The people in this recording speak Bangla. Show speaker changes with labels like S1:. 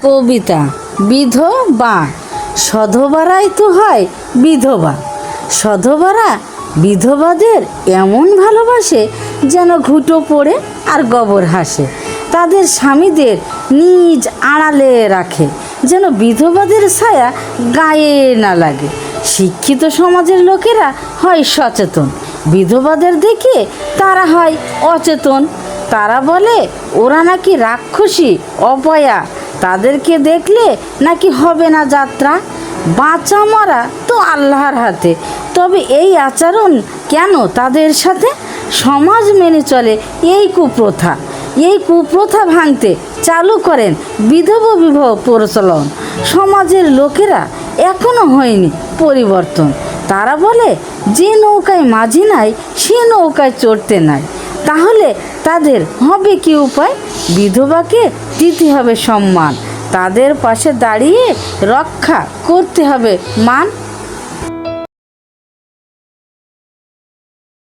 S1: কবিতা বিধবা। সধবারাই তো হয় বিধবা। সধবারা বিধবাদের এমন ভালোবাসে যেন ঘুঁটো পড়ে আর গোবর হাসে। তাদের স্বামীদের নিজ আড়ালে রাখে যেন বিধবাদের ছায়া গায়ে না লাগে। শিক্ষিত সমাজের লোকেরা হয় সচেতন, বিধবাদের দেখে তারা হয় অচেতন। তারা বলে ওরা নাকি রাক্ষসী অপয়া, তাদেরকে দেখলে নাকি হবে না যাত্রা। বাঁচা মরা তো আল্লাহর হাতে, তবে এই আচরণ কেন তাদের সাথে? সমাজ মেনে চলে এই কুপ্রথা। এই কুপ্রথা ভাঙতে চালু করেন বিধবা বিবাহ প্রচলন। সমাজের লোকেরা এখনো হয়নি পরিবর্তন। তারা বলে যে নৌকায় মাঝি নাই সে নৌকায় চড়তে নাই। তাহলে তাদের হবে কি উপায়? বিধবাকে দিতে হবে সম্মান, তাদের পাশে দাঁড়িয়ে রক্ষা করতে হবে মান।